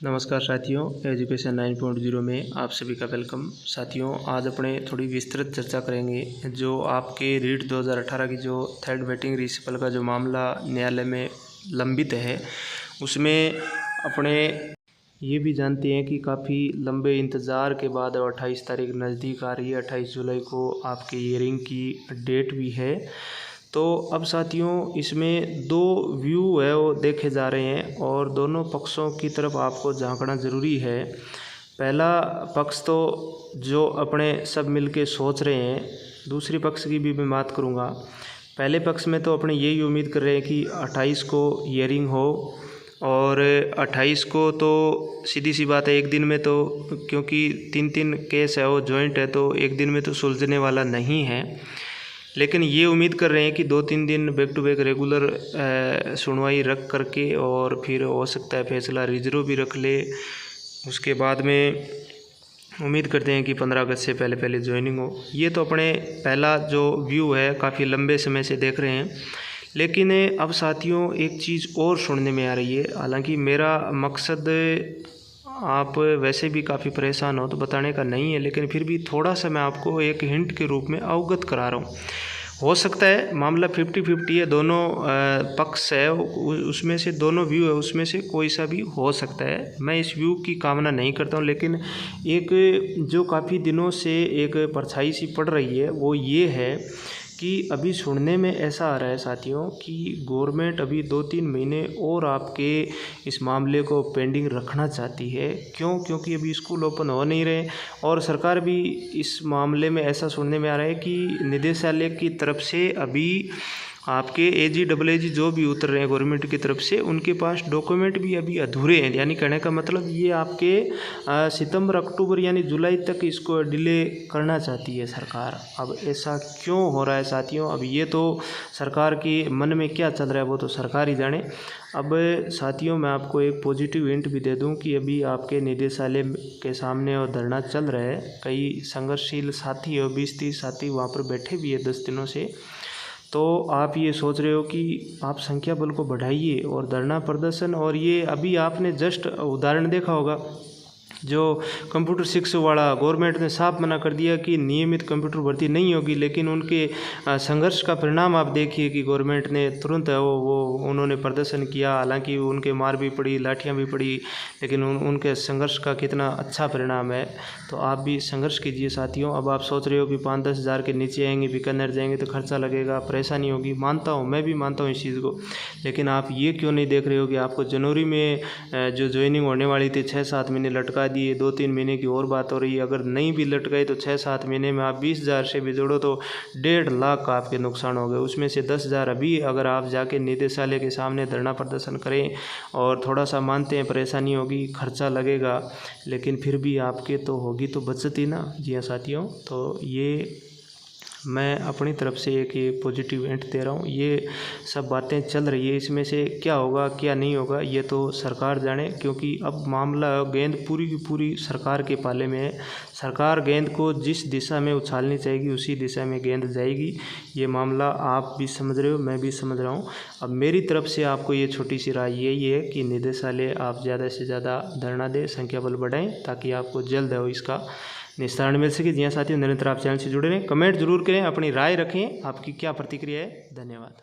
नमस्कार साथियों, एजुकेशन 9.0 में आप सभी का वेलकम। साथियों, आज अपने थोड़ी विस्तृत चर्चा करेंगे जो आपके रीट 2018 की जो थर्ड वेटिंग रिसिपल का जो मामला न्यायालय में लंबित है, उसमें अपने ये भी जानते हैं कि काफ़ी लंबे इंतज़ार के बाद 28 तारीख नज़दीक आ रही है। 28 जुलाई को आपके हियरिंग की डेट भी है। तो अब साथियों, इसमें दो व्यू है वो देखे जा रहे हैं और दोनों पक्षों की तरफ आपको झांकना ज़रूरी है। पहला पक्ष तो जो अपने सब मिलके सोच रहे हैं, दूसरी पक्ष की भी मैं बात करूँगा। पहले पक्ष में तो अपने यही उम्मीद कर रहे हैं कि 28 को हियरिंग हो और 28 को तो सीधी सी बात है, एक दिन में तो, क्योंकि 3 केस है वो जॉइंट है, तो एक दिन में तो सुलझने वाला नहीं है। लेकिन ये उम्मीद कर रहे हैं कि 2-3 दिन बैक टू बैक रेगुलर सुनवाई रख करके और फिर हो सकता है फैसला रिजर्व भी रख ले। उसके बाद में उम्मीद करते हैं कि 15 अगस्त से पहले ज्वाइनिंग हो। ये तो अपने पहला जो व्यू है काफ़ी लंबे समय से देख रहे हैं। लेकिन अब साथियों, एक चीज़ और सुनने में आ रही है। हालांकि मेरा मकसद आप वैसे भी काफ़ी परेशान हो तो बताने का नहीं है, लेकिन फिर भी थोड़ा सा मैं आपको एक हिंट के रूप में अवगत करा रहा हूँ। हो सकता है मामला 50-50 है, दोनों पक्ष है उसमें से, दोनों व्यू है उसमें से कोई सा भी हो सकता है। मैं इस व्यू की कामना नहीं करता हूँ, लेकिन एक जो काफ़ी दिनों से एक परछाई सी पड़ रही है वो ये है कि अभी सुनने में ऐसा आ रहा है साथियों कि गवर्नमेंट अभी 2-3 महीने और आपके इस मामले को पेंडिंग रखना चाहती है। क्यों? क्योंकि अभी स्कूल ओपन हो नहीं रहे और सरकार भी इस मामले में ऐसा सुनने में आ रहा है कि निदेशालय की तरफ से अभी आपके AG जो भी उतर रहे हैं गवर्नमेंट की तरफ से, उनके पास डॉक्यूमेंट भी अभी अधूरे हैं। यानी कहने का मतलब ये आपके सितंबर अक्टूबर यानी जुलाई तक इसको डिले करना चाहती है सरकार। अब ऐसा क्यों हो रहा है साथियों? अब ये तो सरकार के मन में क्या चल रहा है वो तो सरकार ही जाने। अब साथियों, मैं आपको एक पॉजिटिव हिंट भी दे दूं कि अभी आपके निदेशालय के सामने और धरना चल रहा है। कई संघर्षशील साथी और 20-30 साथी वहाँ पर बैठे भी है 10 दिनों से। तो आप ये सोच रहे हो कि आप संख्या बल को बढ़ाइए और धरना प्रदर्शन, और ये अभी आपने जस्ट उदाहरण देखा होगा जो कंप्यूटर 6 वाला, गवर्नमेंट ने साफ मना कर दिया कि नियमित कंप्यूटर भर्ती नहीं होगी, लेकिन उनके संघर्ष का परिणाम आप देखिए कि गवर्नमेंट ने तुरंत वो उन्होंने प्रदर्शन किया। हालांकि उनके मार भी पड़ी, लाठियां भी पड़ी, लेकिन उनके संघर्ष का कितना अच्छा परिणाम है। तो आप भी संघर्ष कीजिए साथियों। अब आप सोच रहे हो कि 5-10 हज़ार के नीचे आएंगे, बीकानेर जाएंगे तो खर्चा लगेगा, परेशानी होगी। मानता हूँ, मैं भी मानता हूँ इस चीज़ को, लेकिन आप ये क्यों नहीं देख रहे हो कि आपको जनवरी में जो ज्वाइनिंग होने वाली थी 6-7 महीने लटका दिए, 2-3 महीने की और बात हो रही है। अगर नहीं भी लटकाई तो 6-7 महीने में आप 20,000 से भी जोड़ो तो 1.5 लाख का आपके नुकसान हो गए। उसमें से 10,000 अभी अगर आप जाके निदेशालय के सामने धरना प्रदर्शन करें, और थोड़ा सा मानते हैं परेशानी होगी, खर्चा लगेगा, लेकिन फिर भी आपके तो होगी तो बचत ही ना। जी हाँ साथियों, तो ये मैं अपनी तरफ से एक ये पॉजिटिव हिंट दे रहा हूँ। ये सब बातें चल रही है, इसमें से क्या होगा क्या नहीं होगा ये तो सरकार जाने, क्योंकि अब मामला गेंद पूरी की पूरी सरकार के पाले में है। सरकार गेंद को जिस दिशा में उछालनी चाहेगी उसी दिशा में गेंद जाएगी। ये मामला आप भी समझ रहे हो, मैं भी समझ रहा हूँ। अब मेरी तरफ से आपको ये छोटी सी राय यही है कि निदेशालय आप ज़्यादा से ज़्यादा धरना दें, संख्या बल बढ़ाएँ, ताकि आपको जल्द हो इसका निस्तारण मिल सके। जी हाँ साथियों, निरंतर आप चैनल से जुड़े रहें, कमेंट जरूर करें, अपनी राय रखें, आपकी क्या प्रतिक्रिया है। धन्यवाद।